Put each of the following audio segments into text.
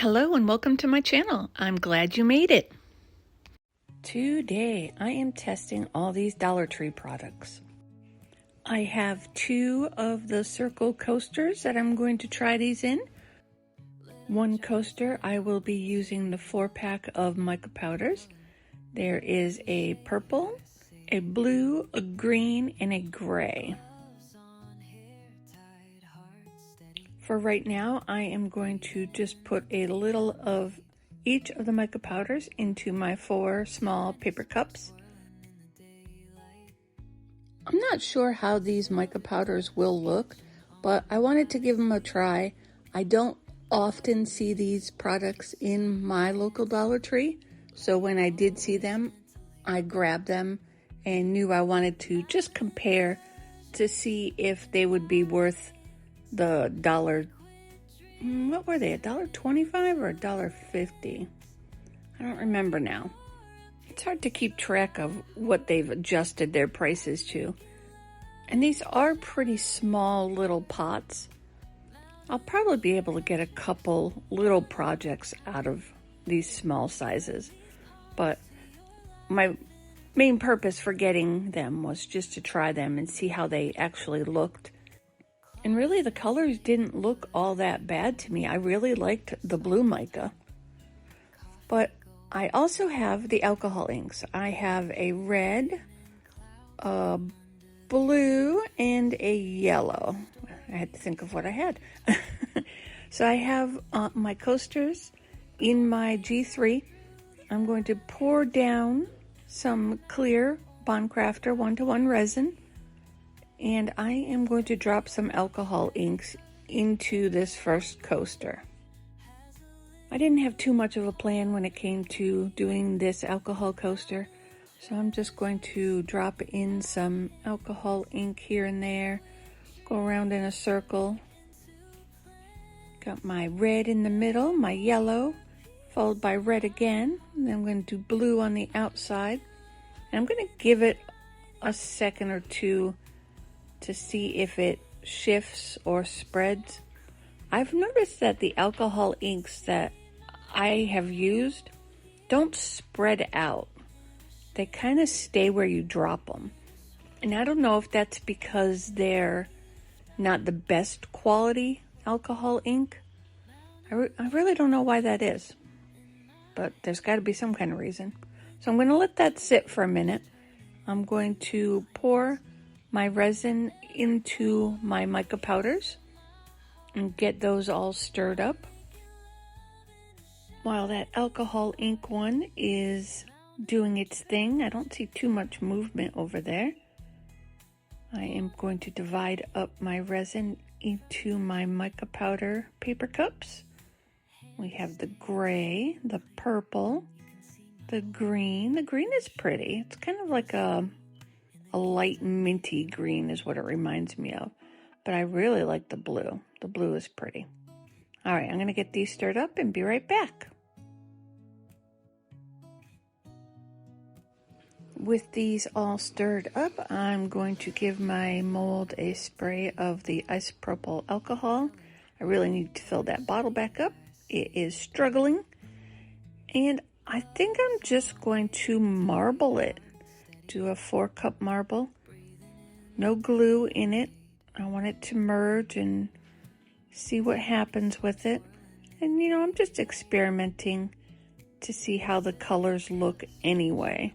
Hello and welcome to my channel. I'm glad you made it. Today I am testing all these Dollar Tree products. I have 2 of the circle coasters that I'm going to try these in. One coaster I will be using the 4-pack of mica powders. There is a purple, a blue, a green, and a gray. For right now, I am going to just put a little of each of the mica powders into my 4 small paper cups. I'm not sure how these mica powders will look, but I wanted to give them a try. I don't often see these products in my local Dollar Tree, so when I did see them, I grabbed them and knew I wanted to just compare to see if they would be worth the dollar. What were they, $1.25 or $1.50? I don't remember now. It's hard to keep track of what they've adjusted their prices to. And these are pretty small little pots. I'll probably be able to get a couple little projects out of these small sizes. But my main purpose for getting them was just to try them and see how they actually looked. And really, the colors didn't look all that bad to me. I really liked the blue mica. But I also have the alcohol inks. I have a red, a blue, and a yellow. I had to think of what I had. So I have my coasters in my G3. I'm going to pour down some clear Bond Crafter 1-to-1 resin. And I am going to drop some alcohol inks into this first coaster. I didn't have too much of a plan when it came to doing this alcohol coaster, so I'm just going to drop in some alcohol ink here and there, go around in a circle. Got my red in the middle, my yellow, followed by red again, and then I'm going to do blue on the outside. And I'm going to give it a second or two to see if it shifts or spreads. I've noticed that the alcohol inks that I have used don't spread out. They kind of stay where you drop them. And I don't know if that's because they're not the best quality alcohol ink. I really don't know why that is. But there's got to be some kind of reason. So I'm going to let that sit for a minute. I'm going to pour my resin into my mica powders and get those all stirred up. While that alcohol ink one is doing its thing, I don't see too much movement over there. I am going to divide up my resin into my mica powder paper cups. We have the gray, the purple, the green. The green is pretty. It's kind of like a light minty green is what it reminds me of. But I really like the blue. The blue is pretty. All right, I'm going to get these stirred up and be right back. With these all stirred up, I'm going to give my mold a spray of the isopropyl alcohol. I really need to fill that bottle back up. It is struggling. And I think I'm just going to marble it. Do a 4-cup marble. No glue in it. I want it to merge and see what happens with it. And you know, I'm just experimenting to see how the colors look anyway.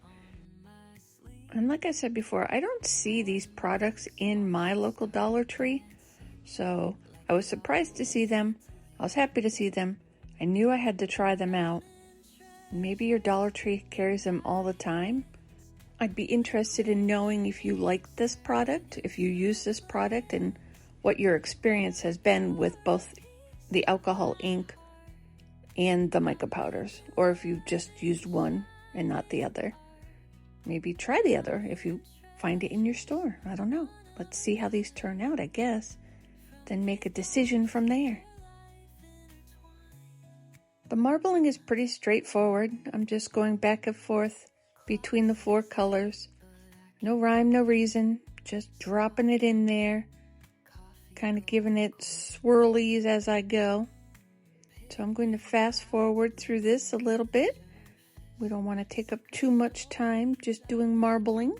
And like I said before, I don't see these products in my local Dollar Tree. So I was surprised to see them. I was happy to see them. I knew I had to try them out. Maybe your Dollar Tree carries them all the time. I'd be interested in knowing if you like this product, if you use this product, and what your experience has been with both the alcohol ink and the mica powders, or if you've just used one and not the other. Maybe try the other if you find it in your store. I don't know. Let's see how these turn out, I guess. Then make a decision from there. The marbling is pretty straightforward. I'm just going back and forth between the 4 colors. No rhyme, no reason. Just dropping it in there. Kind of giving it swirlies as I go. So I'm going to fast forward through this a little bit. We don't want to take up too much time just doing marbling.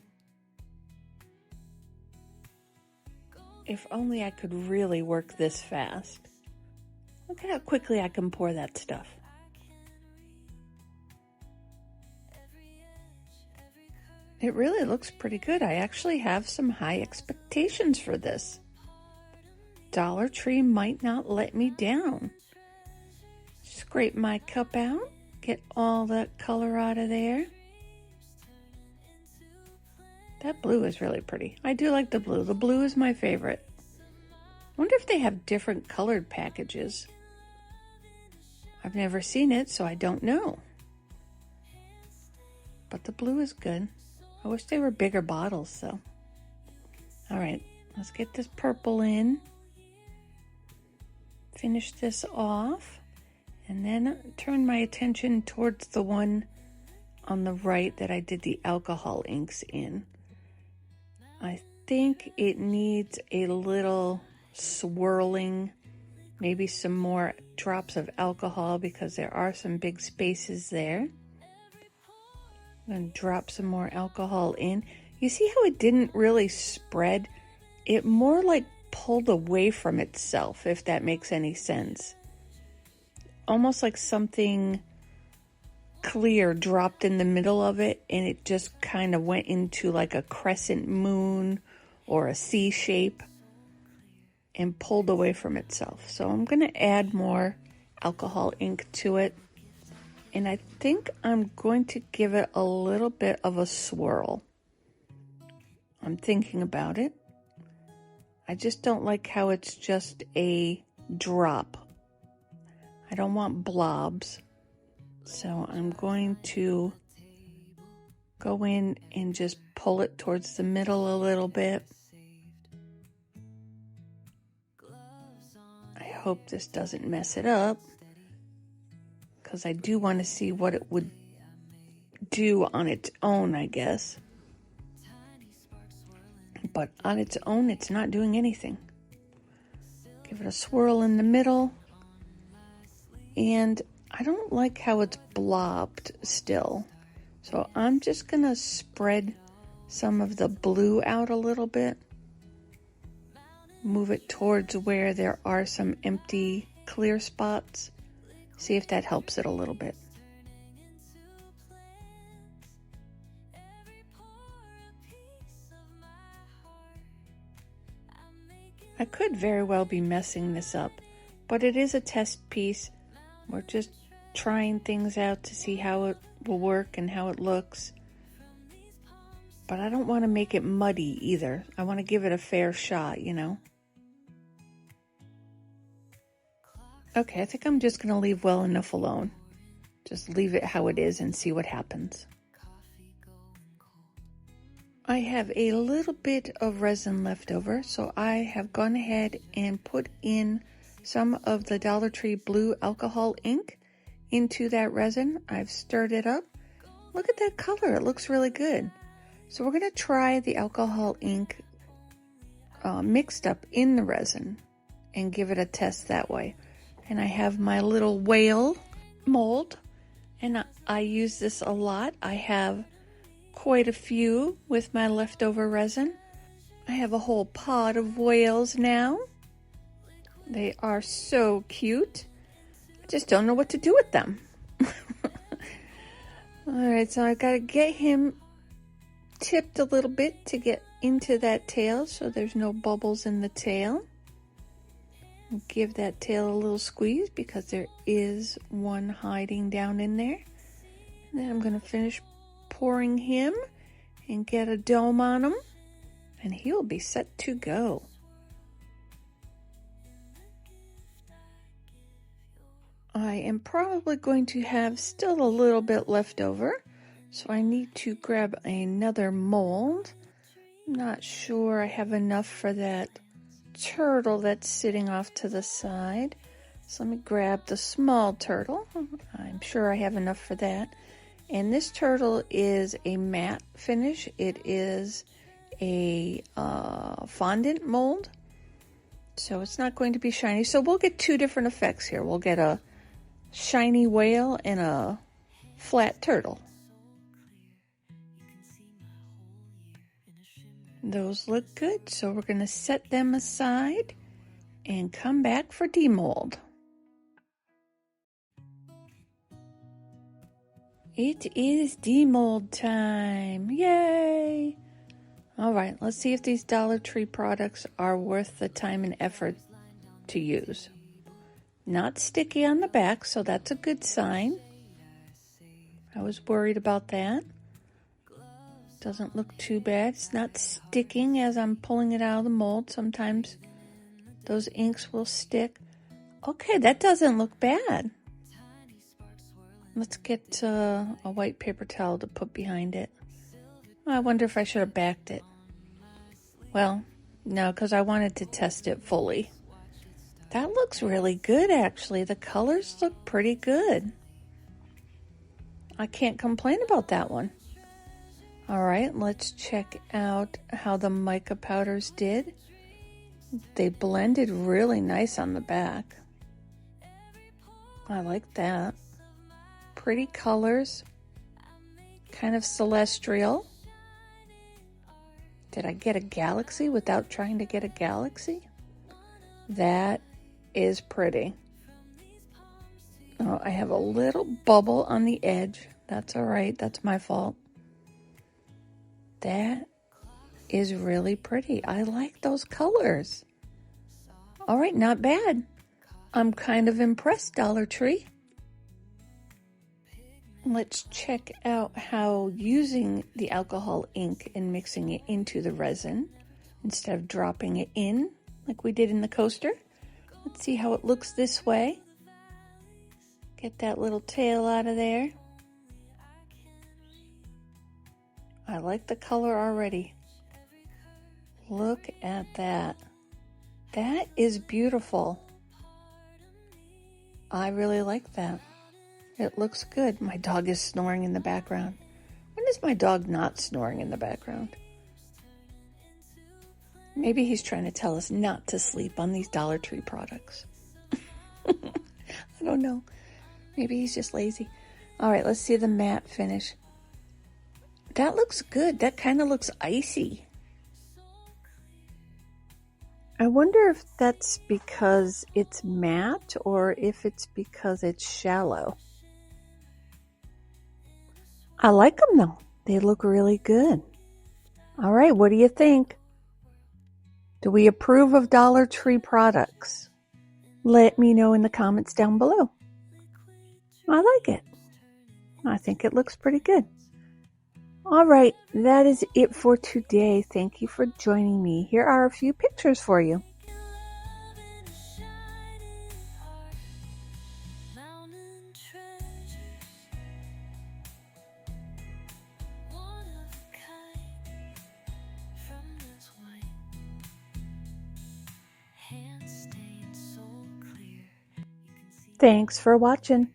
If only I could really work this fast. Look at how quickly I can pour that stuff. It really looks pretty good. I actually have some high expectations for this. Dollar Tree might not let me down. Scrape my cup out, get all that color out of there. That blue is really pretty. I do like the blue. The blue is my favorite. I wonder if they have different colored packages. I've never seen it, so I don't know. But the blue is good. I wish they were bigger bottles, though. All right, let's get this purple in. Finish this off. And then turn my attention towards the one on the right that I did the alcohol inks in. I think it needs a little swirling, maybe some more drops of alcohol because there are some big spaces there. I'm going to drop some more alcohol in. You see how it didn't really spread? It more like pulled away from itself, if that makes any sense. Almost like something clear dropped in the middle of it and it just kind of went into like a crescent moon or a C shape and pulled away from itself. So I'm going to add more alcohol ink to it. And I think I'm going to give it a little bit of a swirl. I'm thinking about it. I just don't like how it's just a drop. I don't want blobs. So I'm going to go in and just pull it towards the middle a little bit. I hope this doesn't mess it up, because I do want to see what it would do on its own, I guess. But on its own, it's not doing anything. Give it a swirl in the middle. And I don't like how it's blobbed still. So I'm just going to spread some of the blue out a little bit. Move it towards where there are some empty clear spots. See if that helps it a little bit. I could very well be messing this up, but it is a test piece. We're just trying things out to see how it will work and how it looks. But I don't want to make it muddy either. I want to give it a fair shot, you know. Okay, I think I'm just going to leave well enough alone. Just leave it how it is and see what happens. I have a little bit of resin left over, so I have gone ahead and put in some of the Dollar Tree blue alcohol ink into that resin. I've stirred it up. Look at that color. It looks really good. So we're going to try the alcohol ink mixed up in the resin and give it a test that way. And I have my little whale mold, and I use this a lot. I have quite a few with my leftover resin. I have a whole pod of whales now. They are so cute. I just don't know what to do with them. All right, so I got to get him tipped a little bit to get into that tail so there's no bubbles in the tail. Give that tail a little squeeze because there is one hiding down in there. And then I'm going to finish pouring him and get a dome on him, and he'll be set to go. I am probably going to have still a little bit left over, so I need to grab another mold. I'm not sure I have enough for that turtle that's sitting off to the side. So let me grab the small turtle. I'm sure I have enough for that. And this turtle is a matte finish. It is a fondant mold, so it's not going to be shiny. So we'll get two different effects here. We'll get a shiny whale and a flat turtle. Those look good, so we're going to set them aside and come back for demold. It is demold time. Yay! All right, let's see if these Dollar Tree products are worth the time and effort to use. Not sticky on the back, so that's a good sign. I was worried about that. Doesn't look too bad. It's not sticking as I'm pulling it out of the mold. Sometimes those inks will stick. Okay, that doesn't look bad. Let's get a white paper towel to put behind it. I wonder if I should have backed it. Well, no, because I wanted to test it fully. That looks really good, actually. The colors look pretty good. I can't complain about that one. All right, let's check out how the mica powders did. They blended really nice on the back. I like that. Pretty colors. Kind of celestial. Did I get a galaxy without trying to get a galaxy? That is pretty. Oh, I have a little bubble on the edge. That's all right. That's my fault. That is really pretty. I like those colors. All right, not bad. I'm kind of impressed, Dollar Tree. Let's check out how using the alcohol ink and mixing it into the resin instead of dropping it in like we did in the coaster. Let's see how it looks this way. Get that little tail out of there. I like the color already. Look at that. That is beautiful. I really like that. It looks good. My dog is snoring in the background. When is my dog not snoring in the background? Maybe he's trying to tell us not to sleep on these Dollar Tree products. I don't know. Maybe he's just lazy. All right, let's see the matte finish. That looks good. That kind of looks icy. I wonder if that's because it's matte or if it's because it's shallow. I like them though. They look really good. All right, what do you think? Do we approve of Dollar Tree products? Let me know in the comments down below. I like it. I think it looks pretty good. All right, that is it for today. Thank you for joining me. Here are a few pictures for you. Thanks for watching.